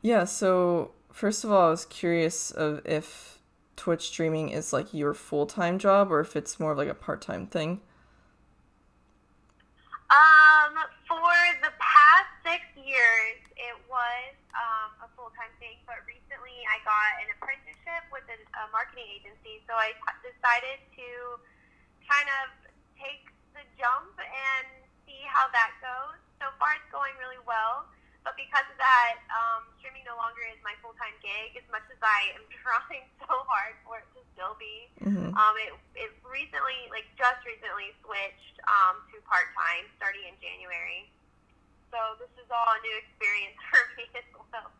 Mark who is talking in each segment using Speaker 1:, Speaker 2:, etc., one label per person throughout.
Speaker 1: Yeah, so first of all, I was curious of if Twitch streaming is like your full-time job or if it's more of like a part-time thing.
Speaker 2: Um, for the past 6 years, it was a full-time thing, but recently I got an apprenticeship with a marketing agency, so I decided to kind of take the jump and see how that goes. So far, it's going really well. But because of that, streaming no longer is my full-time gig. As much as I am trying so hard for it to still be,
Speaker 1: Mm-hmm.
Speaker 2: it recently, like just recently, switched to part-time starting in January. So this is all a new experience for me as well.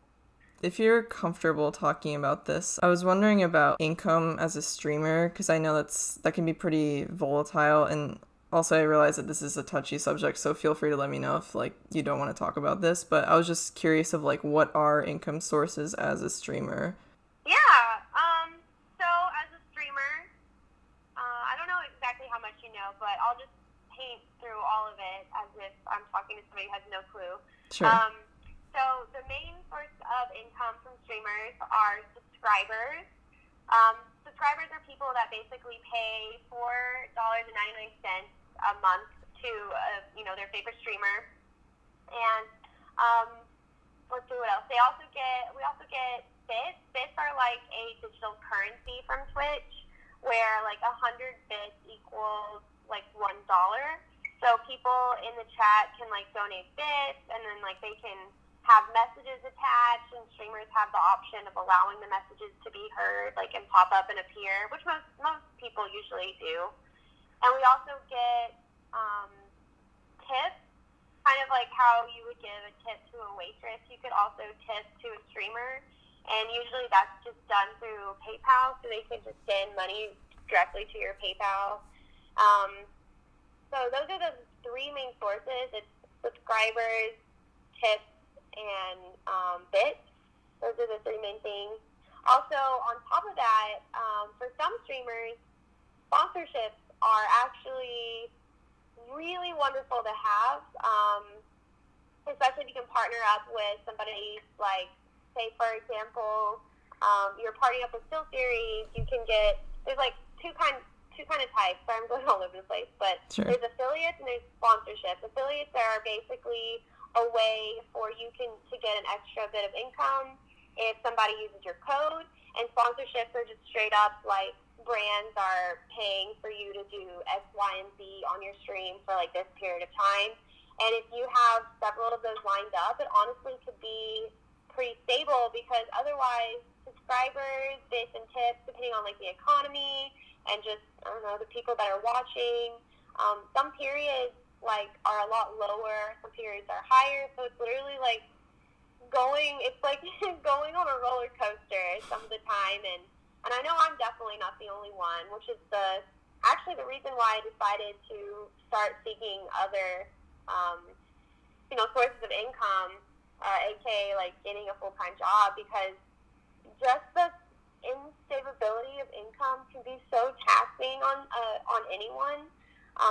Speaker 1: If you're comfortable talking about this, I was wondering about income as a streamer because I know that can be pretty volatile, and also I realize that this is a touchy subject, so feel free to let me know if like you don't want to talk about this, but I was just curious of like what are income sources as a streamer?
Speaker 2: Yeah. So as a streamer, I don't know exactly how much you know, but I'll just paint through all of it as if I'm talking to somebody who has no clue.
Speaker 1: Sure.
Speaker 2: Um, so the main source of income from streamers are subscribers. Subscribers are people that basically pay $4.99 a month to their favorite streamer, and um, let's see what else. We also get bits. Bits are like a digital currency from Twitch, where like 100 bits equals like $1. So people in the chat can like donate bits, and then like they can have messages attached, and streamers have the option of allowing the messages to be heard, like and pop up and appear, which most people usually do. And we also get tips, kind of like how you would give a tip to a waitress. You could also tip to a streamer, and usually that's just done through PayPal, so they can just send money directly to your PayPal. So those are the three main sources. It's subscribers, tips, and bits. Those are the three main things. Also, on top of that, for some streamers, sponsorships are actually really wonderful to have, especially if you can partner up with somebody like, say, for example, you're partnering up with Still Series. You can get, there's like two kind of types. So I'm going all over the place, but
Speaker 1: Sure.
Speaker 2: there's affiliates and there's sponsorships. Affiliates are basically a way for you to get an extra bit of income if somebody uses your code, and sponsorships are just straight up like brands are paying for you to do X, Y, and Z on your stream for like this period of time. And if you have several of those lined up, it honestly could be pretty stable, because otherwise subscribers, bits, and tips, depending on like the economy and just, I don't know, the people that are watching, some periods like are a lot lower, some periods are higher, so it's literally like it's like going on a roller coaster some of the time, and I know I'm definitely not the only one, which is actually the reason why I decided to start seeking other sources of income, aka like getting a full-time job, because just the instability of income can be so taxing on anyone,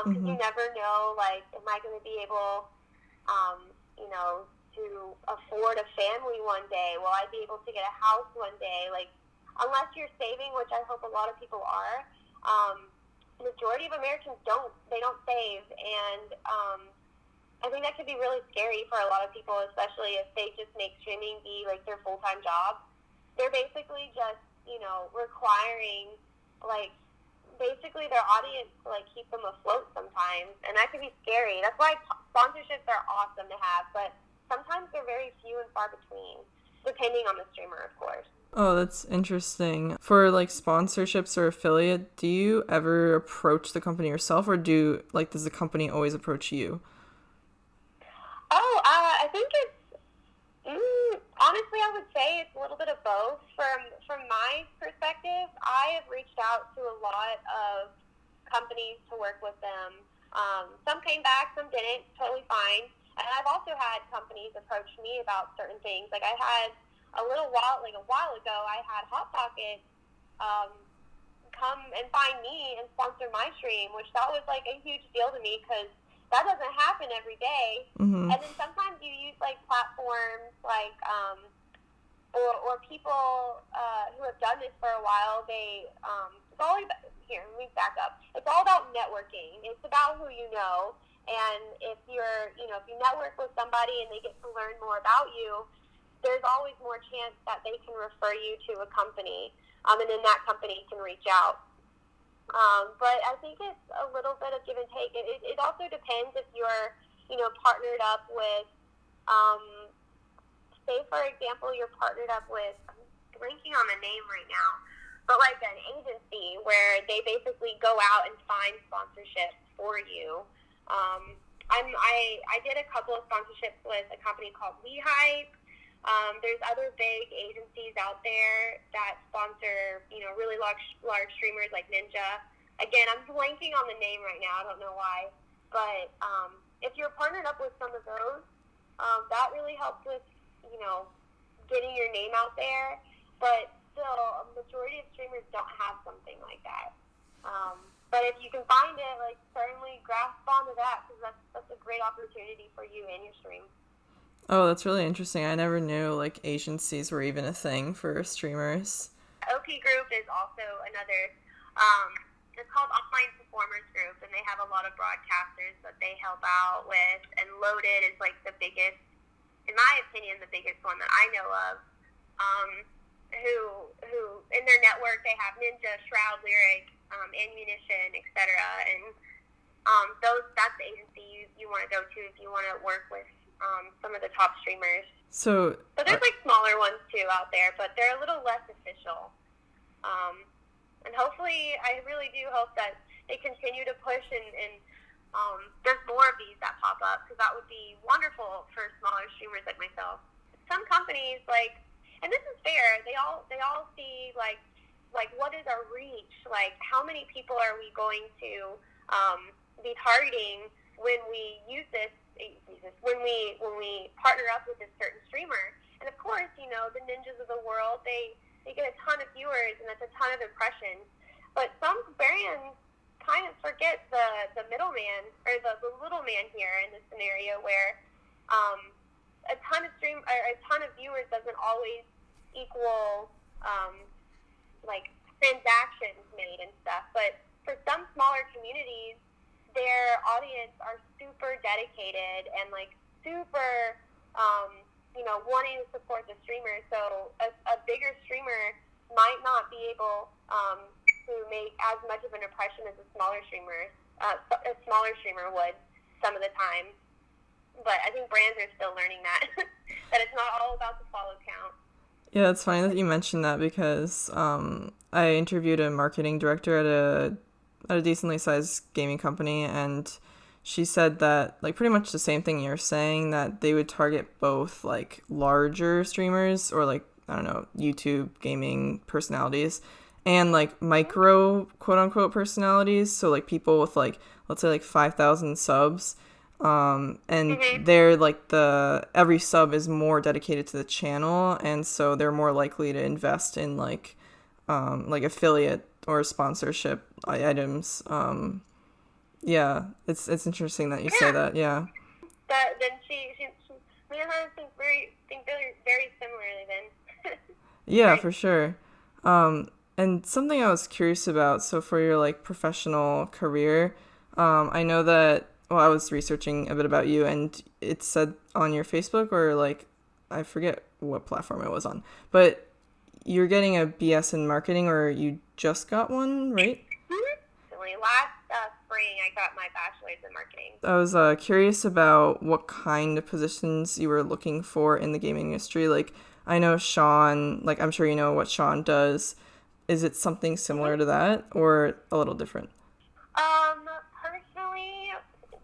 Speaker 2: because you never know, like, am I going to be able to afford a family one day? Will I be able to get a house one day? Like, unless you're saving, which I hope a lot of people are, majority of Americans don't save, and I think that could be really scary for a lot of people, especially if they just make streaming be like their full-time job. They're basically just, requiring, like, basically their audience to like keep them afloat sometimes, and that can be scary. That's why sponsorships are awesome to have, but sometimes they're very few and far between, depending on the streamer, of course.
Speaker 1: Oh, that's interesting. For like sponsorships or affiliate, do you ever approach the company yourself, or does the company always approach you?
Speaker 2: Oh, I think it's honestly, I would say it's a little bit of both. From my perspective, I have reached out to a lot of companies to work with them. Some came back, some didn't. Totally fine. And I've also had companies approach me about certain things. Like I had a while ago, I had Hot Pockets come and find me and sponsor my stream, which that was like a huge deal to me, because that doesn't happen every day.
Speaker 1: Mm-hmm.
Speaker 2: And then sometimes you use like platforms like or people who have done this for a while, it's all about, here, let me back up. It's all about networking. It's about who you know. And if if you network with somebody and they get to learn more about you, there's always more chance that they can refer you to a company, and then that company can reach out. But I think it's a little bit of give and take. It also depends if you're, partnered up with, say, for example, you're partnered up with, I'm blanking on the name right now, but like an agency where they basically go out and find sponsorships for you. I did a couple of sponsorships with a company called Leehype. There's other big agencies out there that sponsor, really large streamers like Ninja. Again, I'm blanking on the name right now. I don't know why. But if you're partnered up with some of those, that really helps with, getting your name out there. But still, a majority of streamers don't have something like that. But if you can find it, certainly grasp onto that, because that's a great opportunity for you and your stream.
Speaker 1: Oh, that's really interesting. I never knew agencies were even a thing for streamers.
Speaker 2: OP Group is also another, it's called Online Performers Group, and they have a lot of broadcasters that they help out with, and Loaded is the biggest, in my opinion, the biggest one that I know of, who in their network, they have Ninja, Shroud, Lyric, Ammunition, etc., and that's the agency you want to go to if you want to work with some of the top streamers.
Speaker 1: So
Speaker 2: there's smaller ones too out there, but they're a little less official. And hopefully, I really do hope that they continue to push and there's more of these that pop up, because that would be wonderful for smaller streamers like myself. Some companies, and this is fair, they all see what is our reach? How many people are we going to be targeting when we use this? When we partner up with a certain streamer. And of course, the Ninjas of the world, they get a ton of viewers and that's a ton of impressions. But some brands kind of forget the middleman, or the little man here in this scenario, where a ton of viewers doesn't always equal transactions made and stuff. But for some smaller communities, their audience are super dedicated and super wanting to support the streamer. So a bigger streamer might not be able to make as much of an impression as a smaller streamer would some of the time. But I think brands are still learning that that it's not all about the follow count.
Speaker 1: Yeah, it's funny that you mentioned that, because I interviewed a marketing director at a decently sized gaming company, and she said that pretty much the same thing you're saying, that they would target both larger streamers, or I don't know, YouTube gaming personalities, and micro quote unquote personalities, so people with let's say 5,000 subs, and they're every sub is more dedicated to the channel, and so they're more likely to invest in affiliate or sponsorship items. Yeah, it's interesting that you say that. Yeah.
Speaker 2: Then me and her think very similarly then.
Speaker 1: Yeah,
Speaker 2: right.
Speaker 1: For sure. And something I was curious about, so for your professional career, I know that, well, I was researching a bit about you, and it said on your Facebook, or I forget what platform it was on, but you're getting a BS in marketing, or you just got one, right?
Speaker 2: Last spring, I got my bachelor's in marketing.
Speaker 1: I was curious about what kind of positions you were looking for in the gaming industry. I know Sean, I'm sure you know what Sean does. Is it something similar to that, or a little different?
Speaker 2: Personally,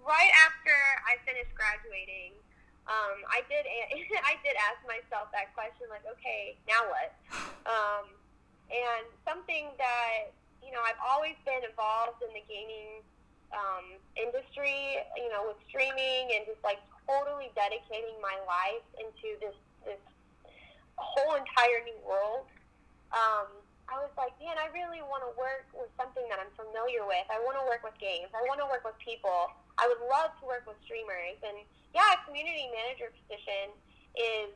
Speaker 2: right after I finished graduating, I did ask myself that question, okay, now what? And something that, I've always been involved in the gaming industry, with streaming and just totally dedicating my life into this whole entire new world. I was man, I really want to work with something that I'm familiar with. I want to work with games. I want to work with people. I would love to work with streamers. And yeah, a community manager position is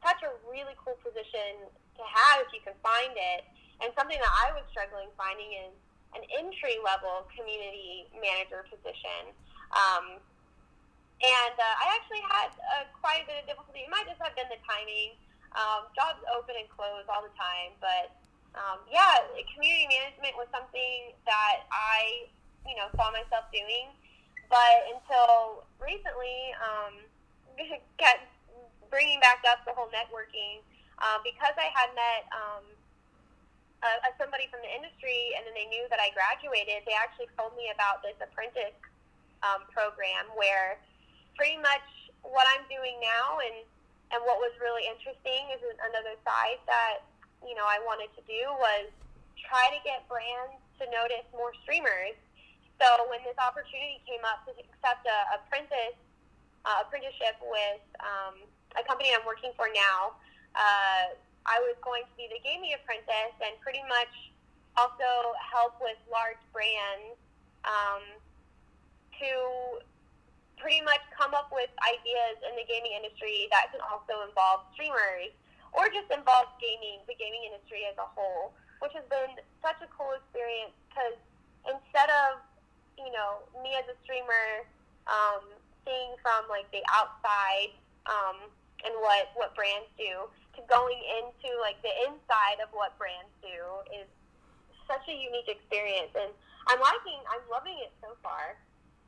Speaker 2: such a really cool position to have if you can find it. And something that I was struggling finding is an entry-level community manager position. I actually had quite a bit of difficulty. It might just have been the timing. Jobs open and close all the time. But, community management was something that I, saw myself doing. But until recently, kept bringing back up the whole networking, because I had met somebody from the industry, and then they knew that I graduated. They actually told me about this apprentice program where pretty much what I'm doing now and what was really interesting is another side that, I wanted to do was try to get brands to notice more streamers. So when this opportunity came up to accept a apprenticeship with a company I'm working for now, I was going to be the gaming apprentice and pretty much also help with large brands to pretty much come up with ideas in the gaming industry that can also involve streamers or just involve the gaming industry as a whole, which has been such a cool experience because instead of, me as a streamer seeing from like the outside and what brands do to going into like the inside of what brands do is such a unique experience, and I'm loving it so far,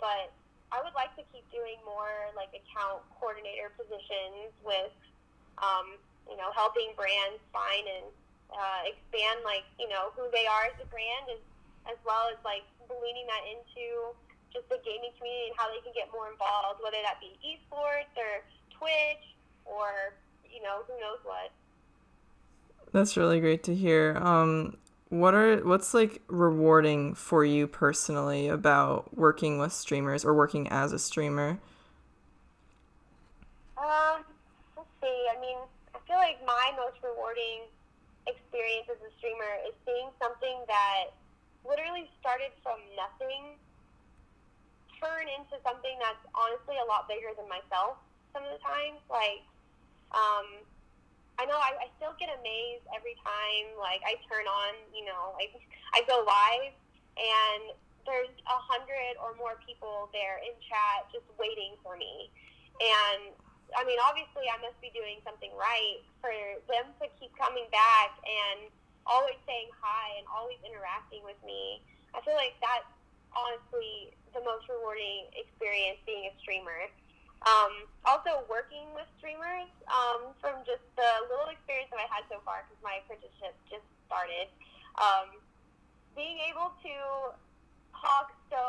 Speaker 2: but I would like to keep doing more like account coordinator positions with, helping brands find and expand who they are as a brand, as well as like bleeding that into just the gaming community and how they can get more involved, whether that be esports or Twitch or who knows what.
Speaker 1: That's really great to hear. What's like rewarding for you personally about working with streamers or working as a streamer?
Speaker 2: Let's see. I feel like my most rewarding experience as a streamer is seeing something that literally started from nothing turn into something that's honestly a lot bigger than myself some of the times. I know I still get amazed every time, like, I turn on, I go live, and there's 100 or more people there in chat just waiting for me. And, obviously I must be doing something right for them to keep coming back and always saying hi and always interacting with me. I feel like that's honestly the most rewarding experience being a streamer. Also working with streamers, from just the little experience that I had so far, because my apprenticeship just started, being able to talk so,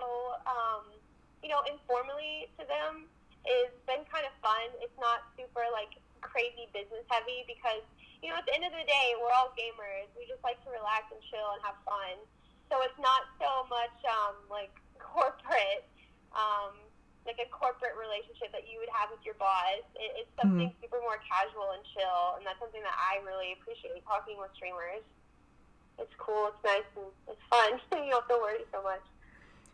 Speaker 2: informally to them has been kind of fun. It's not super, crazy business heavy because, at the end of the day, we're all gamers. We just like to relax and chill and have fun. So it's not so much, corporate, like a corporate relationship that you would have with your boss. It's something super more casual and chill, and that's something that I really appreciate talking with streamers. It's cool, it's nice, and it's fun. You don't have to worry so much.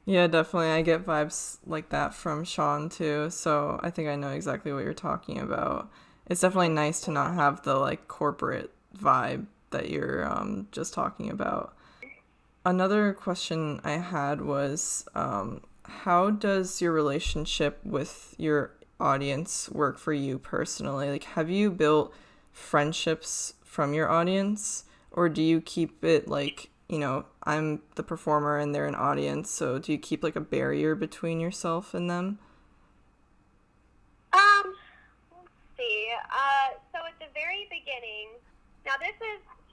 Speaker 1: Yeah, definitely. I get vibes like that from Sean too, so I think I know exactly what you're talking about. It's definitely nice to not have the corporate vibe that you're just talking about. Another question I had was, how does your relationship with your audience work for you personally? Have you built friendships from your audience, or do you keep it I'm the performer and they're an audience, so do you keep a barrier between yourself and them?
Speaker 2: Let's see. So at the very beginning, now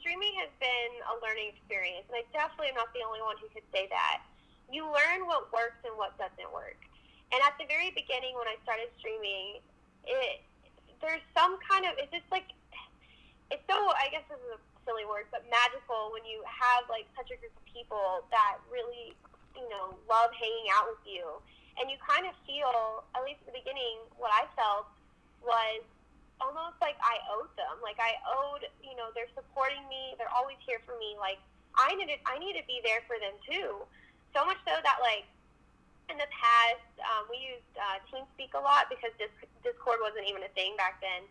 Speaker 2: streaming has been a learning experience, and I definitely am not the only one who could say that. You learn what works and what doesn't work. And at the very beginning when I started streaming, there's some kind of, it's just it's so, I guess this is a silly word, but magical when you have such a group of people that really, love hanging out with you. And you kind of feel, at least at the beginning, what I felt was almost like I owed them. I owed, they're supporting me, they're always here for me. I need to be there for them too. So much so that, in the past, we used TeamSpeak a lot because Discord wasn't even a thing back then.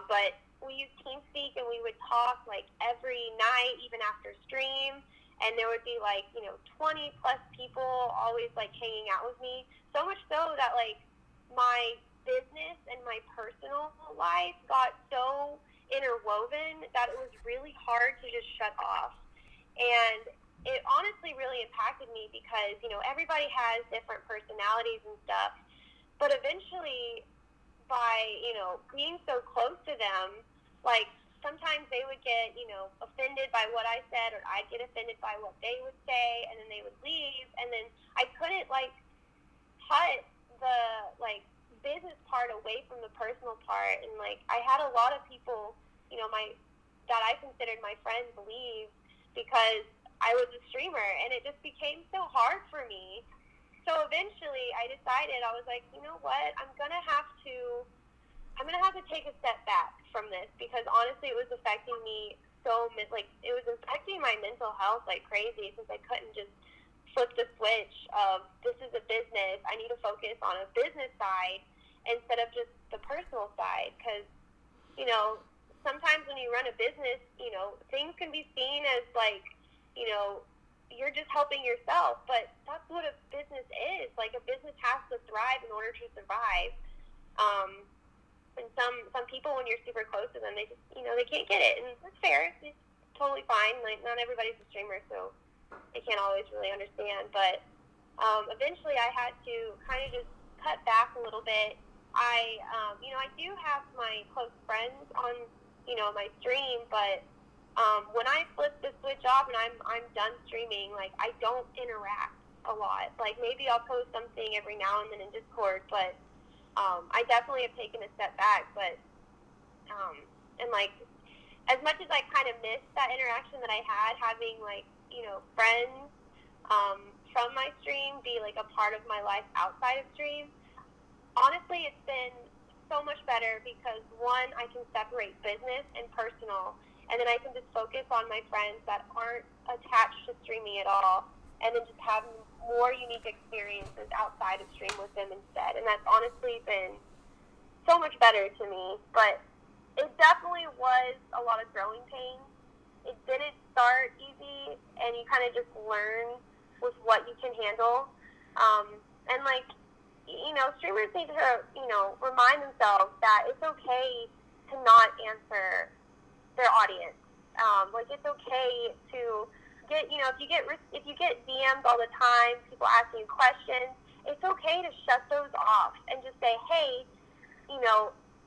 Speaker 2: But we used TeamSpeak, and we would talk, like, every night, even after stream, and there would be, like, 20 plus people always, like, hanging out with me, so much so that, like, my business and my personal life got so interwoven that it was really hard to just shut off. And it honestly really impacted me because, everybody has different personalities and stuff. But eventually, by, being so close to them, like, sometimes they would get, offended by what I said, or I'd get offended by what they would say, and then they would leave. And then I couldn't, like, cut the, like, business part away from the personal part. And, like, I had a lot of people, that I considered my friends leave because I was a streamer, and it just became so hard for me. So eventually I decided, I was like, you know what, I'm going to have to take a step back from this, because honestly it was affecting me it was affecting my mental health like crazy, since I couldn't just flip the switch of, this is a business, I need to focus on a business side instead of just the personal side. Because, sometimes when you run a business, things can be seen as like, you're just helping yourself, but that's what a business is. Like, a business has to thrive in order to survive. And some people, when you're super close to them, they just, they can't get it, and that's fair. It's totally fine. Like, not everybody's a streamer, so they can't always really understand. But eventually, I had to kind of just cut back a little bit. I do have my close friends on, my stream, but when I flip the switch off and I'm done streaming, like, I don't interact a lot. Like, maybe I'll post something every now and then in Discord, but I definitely have taken a step back. But and, like, as much as I kind of miss that interaction that I had, having, like, friends from my stream be, like, a part of my life outside of stream, honestly, it's been so much better, because, one, I can separate business and personal, and then I can just focus on my friends that aren't attached to streaming at all, and then just have more unique experiences outside of stream with them instead. And that's honestly been so much better to me. But it definitely was a lot of growing pains. It didn't start easy, and you kind of just learn with what you can handle. And, like, streamers need to, remind themselves that it's okay to not answer their audience. Like, it's okay to get, if you get DMs all the time, people asking you questions, it's okay to shut those off and just say, hey,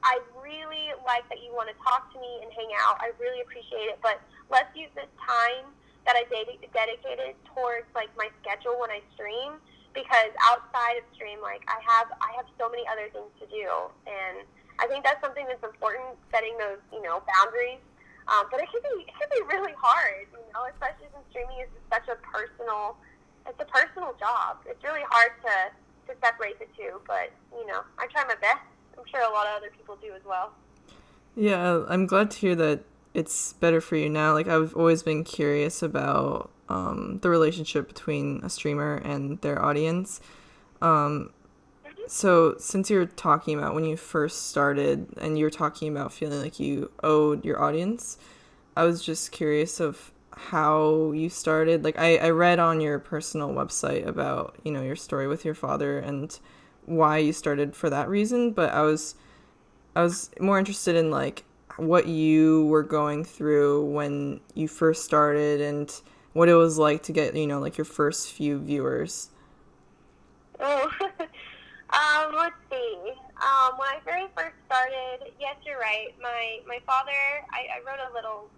Speaker 2: I really like that you want to talk to me and hang out. I really appreciate it, but let's use this time that I dedicated towards, like, my schedule when I stream, because outside of stream, like, I have so many other things to do. And I think that's something that's important, setting those, boundaries. But it can be really hard, especially since streaming is such a personal job. It's really hard to separate the two, but, I try my best. I'm sure a lot of other people do as well.
Speaker 1: Yeah, I'm glad to hear that it's better for you now. Like, I've always been curious about the relationship between a streamer and their audience. So since you're talking about when you first started, and you're talking about feeling like you owed your audience, I was just curious of how you started. Like, I read on your personal website about, your story with your father and why you started for that reason, but I was more interested in, like, what you were going through when you first started, and what it was like to get, like, your first few viewers.
Speaker 2: Oh, let's see. When I very first started, yes, you're right. My father, I wrote a little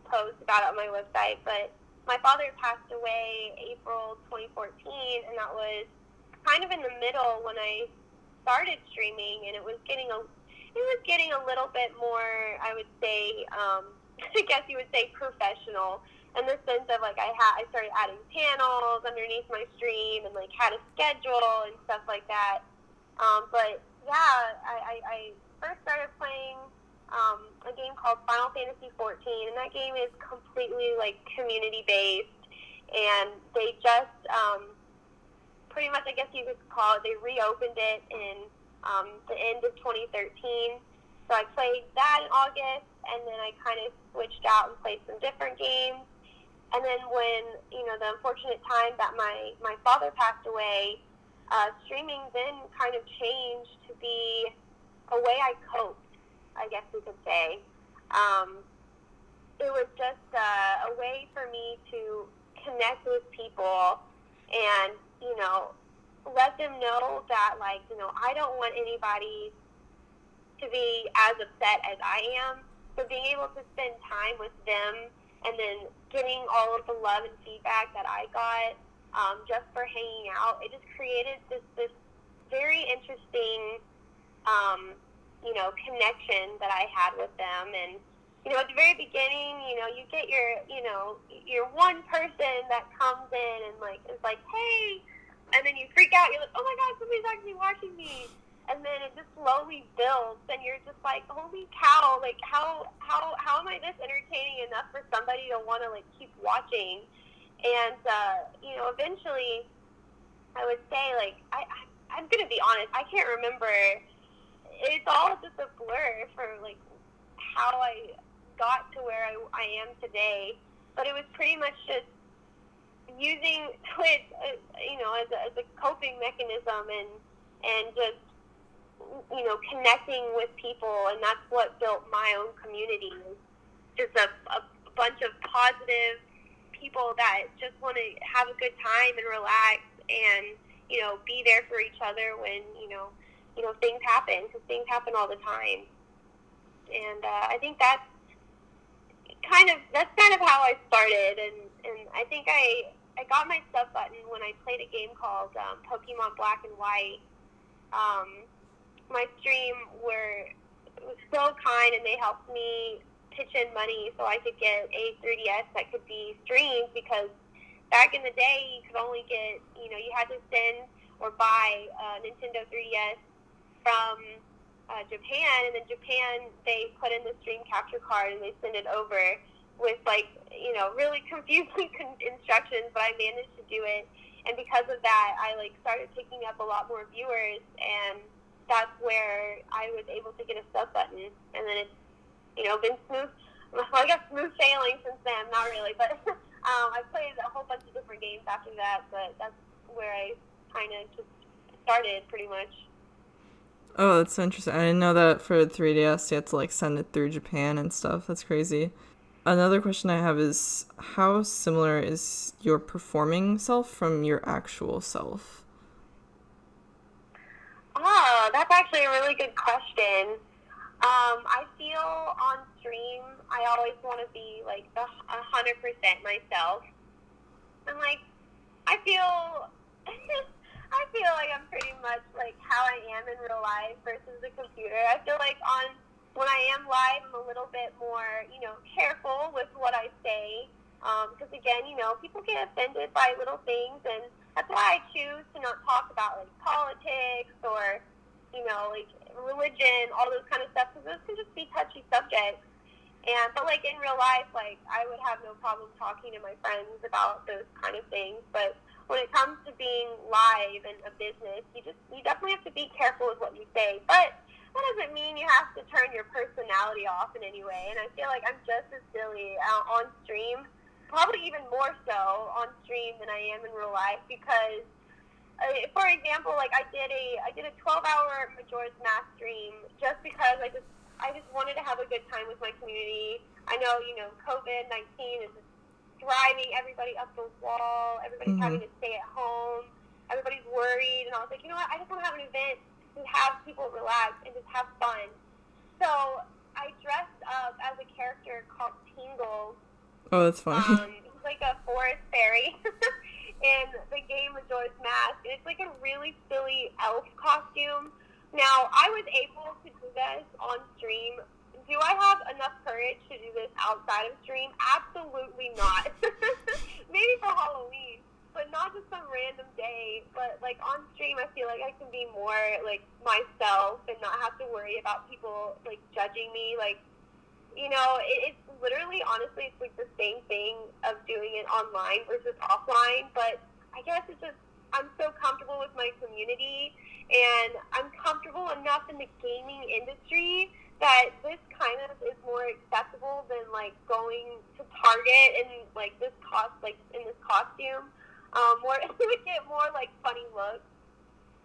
Speaker 2: post about it on my website, but my father passed away April 2014, and that was kind of in the middle when I started streaming, and it was getting a little bit more, I would say, I guess you would say professional, in the sense of, like, I started adding panels underneath my stream, and, like, had a schedule and stuff like that. But yeah, I first started playing a game called Final Fantasy 14, and that game is completely, like, community based, and they just pretty much, I guess you could call it, they reopened it in the end of 2013, So I played that in August, and then I kind of switched out and played some different games. And then when, the unfortunate time that my father passed away, streaming then kind of changed to be a way I coped, I guess we could say. It was just a way for me to connect with people and, let them know that, I don't want anybody to be as upset as I am. So being able to spend time with them and then getting all of the love and feedback that I got just for hanging out, it just created this very interesting, connection that I had with them. And, at the very beginning, you get your one person that comes in and, is like, hey, and then you freak out. You're like, oh, my God, somebody's actually watching me. And then it just slowly builds, and you're just like, holy cow, how am I this entertaining enough for somebody to want to, keep watching? And, eventually, I would say, I'm going to be honest, I can't remember. It's all just a blur for, how I got to where I am today. But it was pretty much just using Twitch, as a coping mechanism and just, connecting with people, and that's what built my own community. Just a bunch of positive people that just want to have a good time and relax and, be there for each other when, things happen, because things happen all the time. And I think that's kind of how I started, and I think I got my sub button when I played a game called Pokemon Black and White. My stream was so kind, and they helped me pitch in money so I could get a 3DS that could be streamed, because back in the day you could only get, you had to send or buy a Nintendo 3DS from Japan, and then Japan, they put in the stream capture card and they send it over with really confusing instructions, but I managed to do it. And because of that, I started picking up a lot more viewers, and that's where I was able to get a sub button. And then it's, been smooth sailing since then. Not really, but I played a whole bunch of different games after that, but that's where I kind of just started, pretty much.
Speaker 1: Oh, that's so interesting. I didn't know that for 3DS you had to send it through Japan and stuff. That's crazy. Another question I have is, how similar is your performing self from your actual self?
Speaker 2: Oh, that's actually a really good question. I feel on stream, I always want to be 100% myself. And I feel like I'm pretty much how I am in real life versus the computer. I feel when I am live, I'm a little bit more, careful with what I say. Because again, people get offended by little things, and that's why I choose to not talk about politics or, religion, all those kind of stuff, because those can just be touchy subjects. But in real life, I would have no problem talking to my friends about those kind of things. But when it comes to being live and a business, you definitely have to be careful with what you say. But that doesn't mean you have to turn your personality off in any way. And I feel like I'm just as silly on stream, probably even more so on stream than I am in real life, because for example, I did a 12-hour Majora's Mask stream just because I just wanted to have a good time with my community. I know, COVID-19 is just driving everybody up the wall. Everybody's having to stay at home. Everybody's worried. And I was like, you know what? I just want to have an event to have people relax and just have fun. So I dressed up as a character called Tingle.
Speaker 1: Oh, that's funny.
Speaker 2: He's like a forest fairy in the game Majora's Mask. And it's a really silly elf costume. Now, I was able to do this on stream. Do I have enough courage to do this outside of stream? Absolutely not. Maybe for Halloween, but not just some random day. But on stream, I feel like I can be more myself and not have to worry about people judging me. It's literally, honestly, it's the same thing of doing it online versus offline. But I guess it's just, I'm so comfortable with my community, and I'm comfortable enough in the gaming industry that this kind of is more acceptable than like going to Target and like this in this costume. More you would get more like funny looks.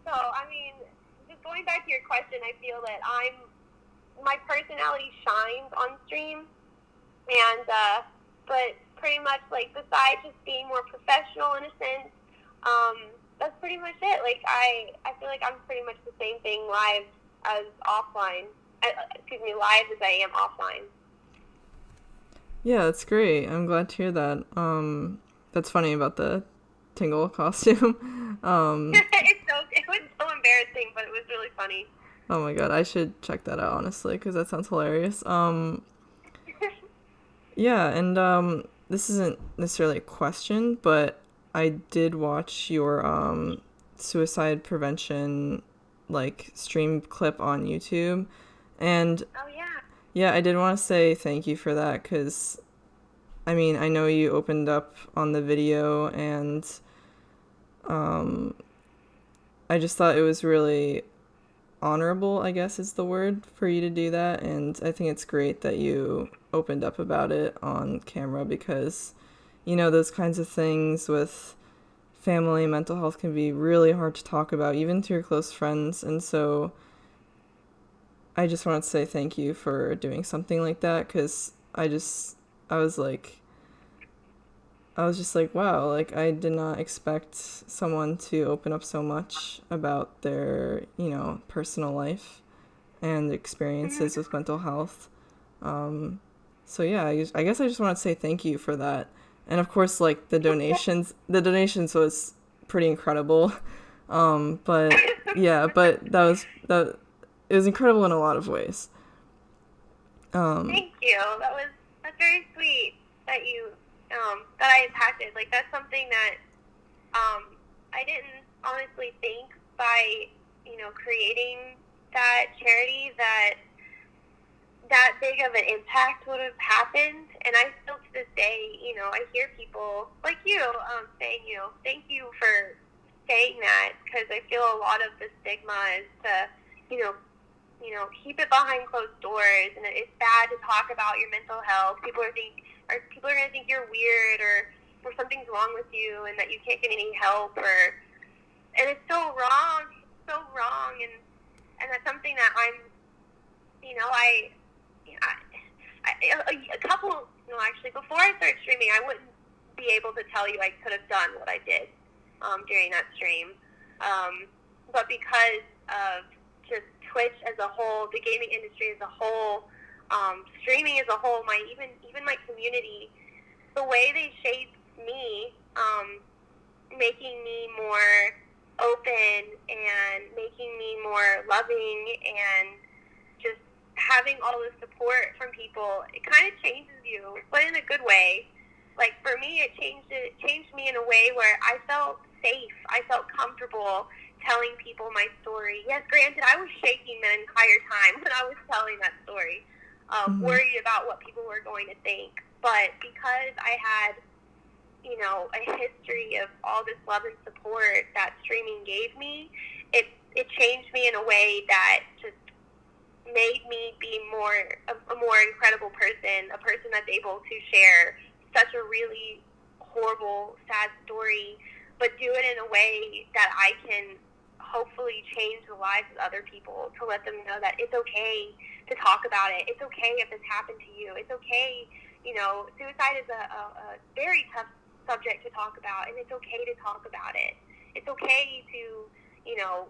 Speaker 2: So I mean, just going back to your question, I feel that my personality shines on stream, and but pretty much like besides just being more professional in a sense, that's pretty much it. Like I feel like I'm pretty much the same thing live as offline. Live as I am offline.
Speaker 1: Yeah, that's great. I'm glad to hear that. That's funny about the Tingle costume.
Speaker 2: It was so embarrassing, but it was really funny.
Speaker 1: Oh my god, I should check that out, honestly, because that sounds hilarious. Yeah, and this isn't necessarily a question, but I did watch your suicide prevention like stream clip on YouTube, and
Speaker 2: oh
Speaker 1: yeah, I did want to say thank you for that, because I mean, I know you opened up on the video, and I just thought it was really honorable, I guess is the word, for you to do that, and I think it's great that you opened up about it on camera, because you know, those kinds of things with family mental health can be really hard to talk about, even to your close friends, and so I just wanted to say thank you for doing something like that, because I was just like, wow, like I did not expect someone to open up so much about their, you know, personal life and experiences with mental health. So yeah, I guess I just want to say thank you for that. And of course, like the donations was pretty incredible. But yeah, but it was incredible in a lot of ways.
Speaker 2: Thank you. That's very sweet that you that I impacted. Like that's something that I didn't honestly think by, you know, creating that charity that big of an impact would have happened. And I still to this day, you know, I hear people like you saying, you know, thank you for saying that, because I feel a lot of the stigma is to, you know, keep it behind closed doors, and it's bad to talk about your mental health. People are going to think you're weird, or something's wrong with you, and that you can't get any help, and it's so wrong, and that's something that I'm, you know, a couple, you know, actually before I started streaming, I wouldn't be able to tell you I could have done what I did during that stream, but because of just Twitch as a whole, the gaming industry as a whole, streaming as a whole, even my community, the way they shaped me, making me more open and making me more loving, and just having all the support from people, it kind of changes you, but in a good way. Like for me, it changed me in a way where I felt safe, I felt comfortable telling people my story. Yes, granted, I was shaking the entire time when I was telling that story, worried about what people were going to think. But because I had, you know, a history of all this love and support that streaming gave me, it changed me in a way that just made me be a more incredible person, a person that's able to share such a really horrible, sad story, but do it in a way that I can hopefully change the lives of other people, to let them know that it's okay to talk about it. It's okay if this happened to you. It's okay, you know, suicide is a very tough subject to talk about, and it's okay to talk about it. It's okay to, you know,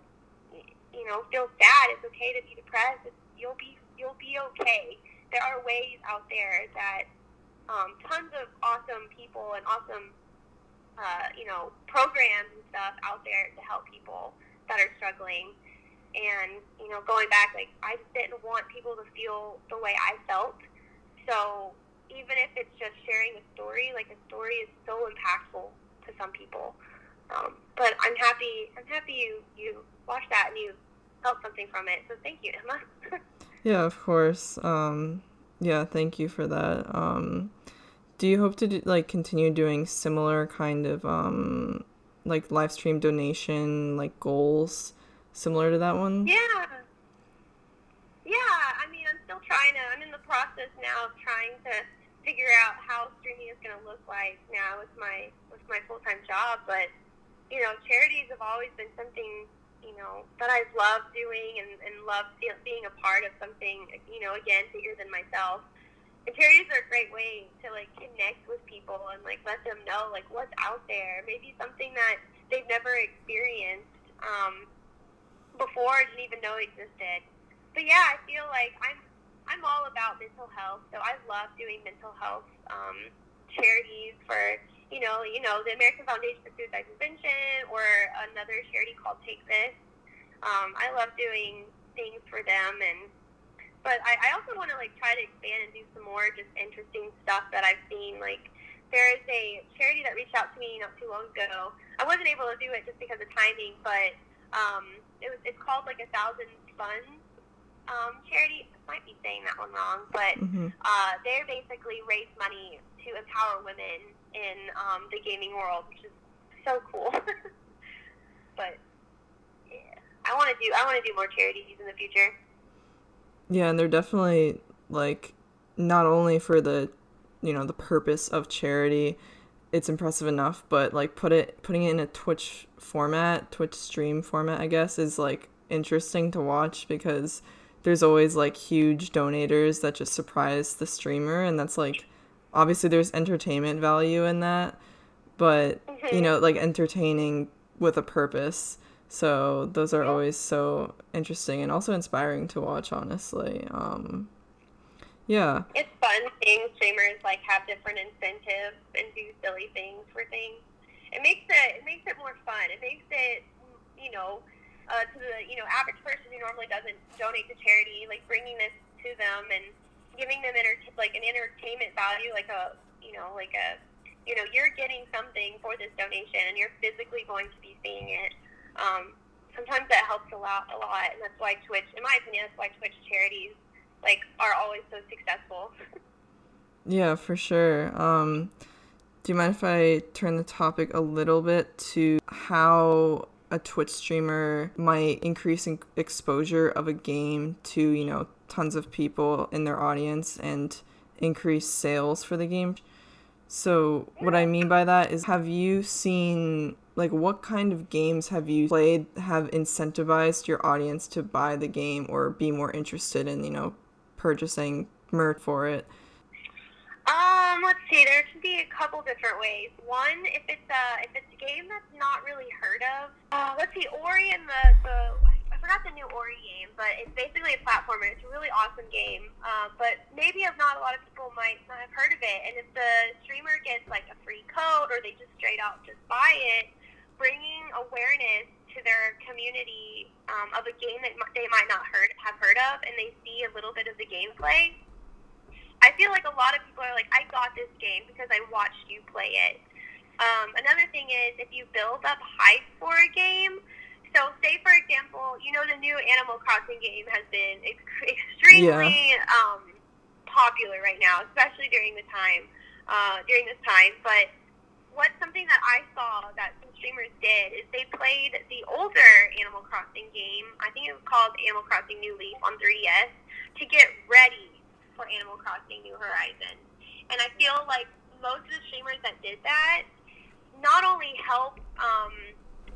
Speaker 2: feel sad. It's okay to be depressed. You'll be okay. There are ways out there that tons of awesome people and awesome, you know, programs and stuff out there to help people that are struggling. And, you know, going back, like, I just didn't want people to feel the way I felt. So even if it's just sharing a story, like, a story is so impactful to some people. But I'm happy you watched that and you felt something from it. So thank you, Emma.
Speaker 1: Yeah, of course. Yeah, thank you for that. Do you hope to continue doing similar kind of like live stream donation goals similar to that one?
Speaker 2: Yeah. I mean, I'm still myself trying to figure out how streaming is going to look like now with my full-time job. But, you know, charities have always been something, you know, that I've loved doing and loved being a part of something, you know, again, bigger than myself. And charities are a great way to, like, connect with people and, like, let them know, like, what's out there. Maybe something that they've never experienced before, didn't even know existed. But, yeah, I feel like I'm all about mental health, so I love doing mental health charities for, you know, the American Foundation for Suicide Prevention or another charity called Take This. I love doing things for them, but I also want to, like, try to expand and do some more just interesting stuff that I've seen. Like, there is a charity that reached out to me not too long ago. I wasn't able to do it just because of timing, but it's called, like, 1,000 Funds charity. I might be saying that one wrong, but they basically raise money to empower women in the gaming world, which is so cool. But yeah, I want to do more charities in the future.
Speaker 1: Yeah, and they're definitely, like, not only for the, you know, the purpose of charity, it's impressive enough, but, like, putting it in a Twitch stream format, I guess, is, like, interesting to watch because there's always, like, huge donators that just surprise the streamer, and that's, like, obviously there's entertainment value in that, but, you know, like, entertaining with a purpose. So those are always so interesting and also inspiring to watch, honestly. Yeah.
Speaker 2: It's fun seeing streamers, like, have different incentives and do silly things for things. It makes it more fun. It makes it, you know, to the, you know, average person who normally doesn't donate to charity, like, bringing this to them and giving them an entertainment value, you're getting something for this donation and you're physically going to be seeing it. Sometimes that helps a lot, and that's why Twitch, in my opinion, charities, like, are always so successful.
Speaker 1: Yeah, for sure. Do you mind if I turn the topic a little bit to how a Twitch streamer might increase exposure of a game to, you know, tons of people in their audience and increase sales for the game? So what I mean by that is, have you seen, like, what kind of games have you played have incentivized your audience to buy the game or be more interested in, you know, purchasing merch for it?
Speaker 2: Let's see. There can be a couple different ways. One, if it's a game that's not really heard of. Let's see, Ori and I forgot the new Ori game, but it's basically a platformer. It's a really awesome game. But maybe not a lot of people might not have heard of it. And if the streamer gets, like, a free code or they just straight out just buy it, bringing awareness to their community of a game that they might not have heard of, and they see a little bit of the gameplay. I feel like a lot of people are like, I got this game because I watched you play it. Another thing is, if you build up hype for a game, so say, for example, you know, the new Animal Crossing game has been extremely popular right now, especially during this time. But what's something that I saw that some streamers did is they played the older Animal Crossing game. I think it was called Animal Crossing New Leaf on 3DS to get ready for Animal Crossing New Horizons. And I feel like most of the streamers that did that not only helped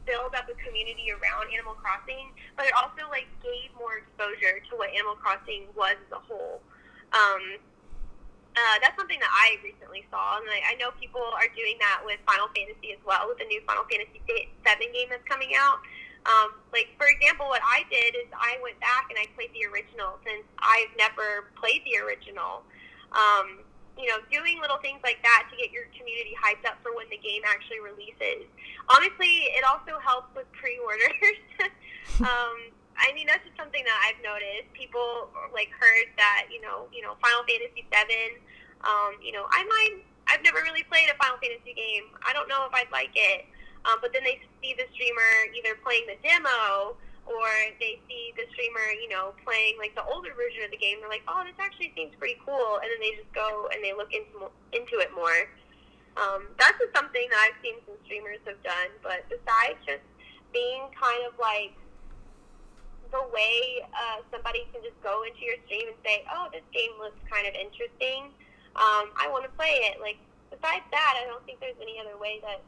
Speaker 2: build up a community around Animal Crossing, but it also, like, gave more exposure to what Animal Crossing was as a whole. That's something that I recently saw, and I know people are doing that with Final Fantasy as well, with the new Final Fantasy 7 game that's coming out. Like, for example, what I did is I went back and I played the original, since I've never played the original. You know, doing little things like that to get your community hyped up for when the game actually releases. Honestly, it also helps with pre-orders. I mean, that's just something that I've noticed. People, like, heard that, you know, Final Fantasy 7, I've never really played a Final Fantasy game. I don't know if I'd like it. But then they see the streamer either playing the demo, or they see the streamer, you know, playing, like, the older version of the game. They're like, oh, this actually seems pretty cool. And then they just go and they look into it more. That's just something that I've seen some streamers have done. But besides just being kind of, like, the way somebody can just go into your stream and say, oh, this game looks kind of interesting, I want to play it. Like, besides that, I don't think there's any other way that,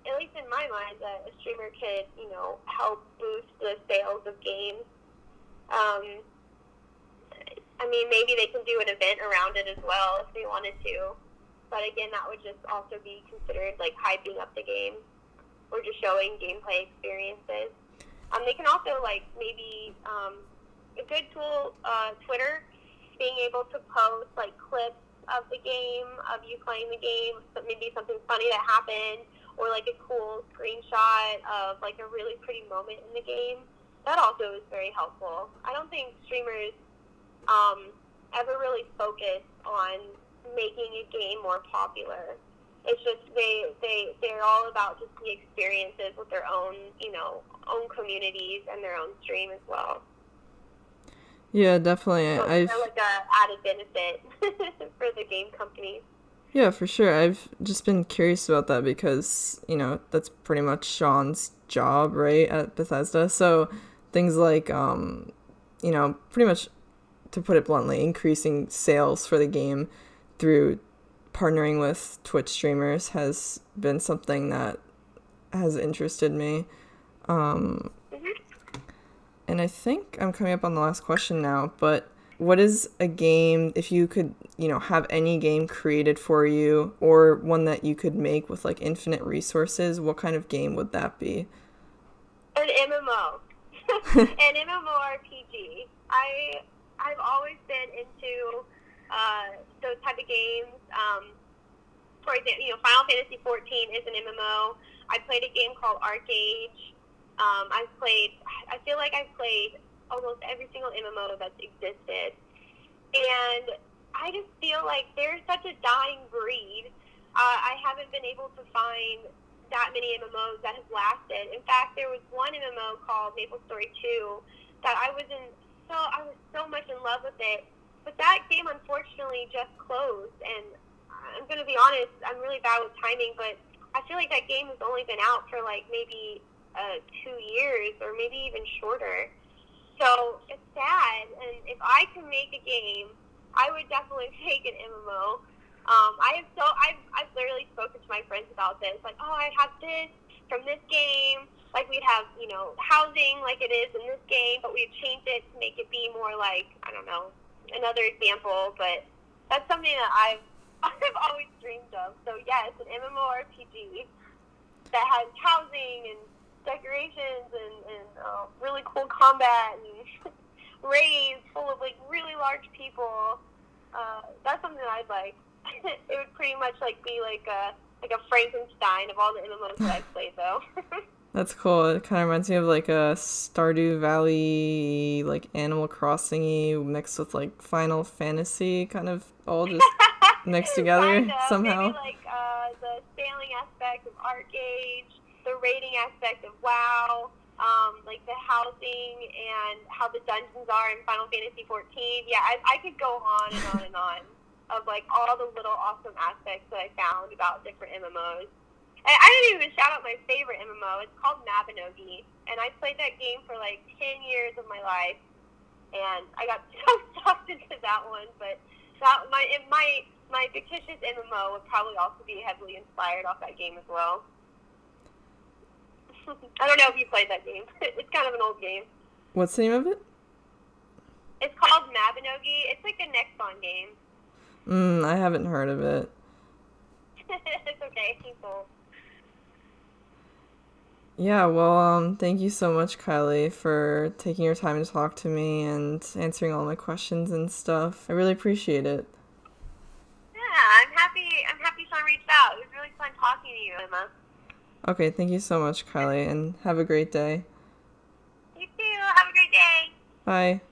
Speaker 2: at least in my mind, that a streamer could, help boost the sales of games. I mean, maybe they can do an event around it as well if they wanted to. But again, that would just also be considered like hyping up the game or just showing gameplay experiences. They can also maybe a good tool, Twitter, being able to post like clips of the game, of you playing the game, so maybe something funny that happened, or like a cool screenshot of like a really pretty moment in the game. That also is very helpful. I don't think streamers ever really focus on making a game more popular. It's just they're all about just the experiences with their own own communities and their own stream as well.
Speaker 1: Yeah, definitely.
Speaker 2: So it's like a added benefit for the game companies.
Speaker 1: Yeah, for sure. I've just been curious about that because, that's pretty much Sean's job, right, at Bethesda. So things like, pretty much, to put it bluntly, increasing sales for the game through partnering with Twitch streamers has been something that has interested me. And I think I'm coming up on the last question now, but what is a game, if you could, have any game created for you or one that you could make with like infinite resources, what kind of game would that be?
Speaker 2: An MMO. An MMORPG. I've always been into those type of games. For example, Final Fantasy 14 is an MMO. I played a game called Arcade. I feel like I've played almost every single MMO that's existed. And I just feel like they're such a dying breed. I haven't been able to find that many MMOs that have lasted. In fact, there was one MMO called MapleStory 2 that I was so much in love with it. But that game, unfortunately, just closed. And I'm going to be honest, I'm really bad with timing, but I feel like that game has only been out for maybe 2 years or maybe even shorter. So it's sad. And if I can make a game, I would definitely take an MMO. I've literally spoken to my friends about this. Like, oh, I have this from this game. Like, we'd have, housing like it is in this game, but we'd change it to make it be more like, I don't know, another example. But that's something that I've always dreamed of. So, yes, an MMORPG that has housing and decorations and really cool combat and raids full of, really large people. That's something that I'd like. It would pretty much, be like a Frankenstein of all the MMOs that I've played, though.
Speaker 1: That's cool. It kind of reminds me of, a Stardew Valley, Animal Crossing-y mixed with, Final Fantasy, kind of all just mixed together somehow.
Speaker 2: Maybe, the sailing aspect of Arcade, the raiding aspect of WoW, the housing and how the dungeons are in Final Fantasy 14. Yeah, I could go on and on and on of, all the little awesome aspects that I found about different MMOs. And I didn't even shout out my favorite MMO. It's called Mabinogi, and I played that game for 10 years of my life, and I got so sucked into that one. But my fictitious MMO would probably also be heavily inspired off that game as well. I don't know if you played that game. It's kind of an old game.
Speaker 1: What's the name of it?
Speaker 2: It's called Mabinogi. It's like a Nexon game.
Speaker 1: I haven't heard of it.
Speaker 2: It's okay. People.
Speaker 1: Yeah, well, thank you so much, Kylie, for taking your time to talk to me and answering all my questions and stuff. I really appreciate it.
Speaker 2: Yeah, I'm happy Sean reached out. It was really fun talking to you, Emma.
Speaker 1: Okay, thank you so much, Kylie, and have a great day.
Speaker 2: You too. Have a great day.
Speaker 1: Bye.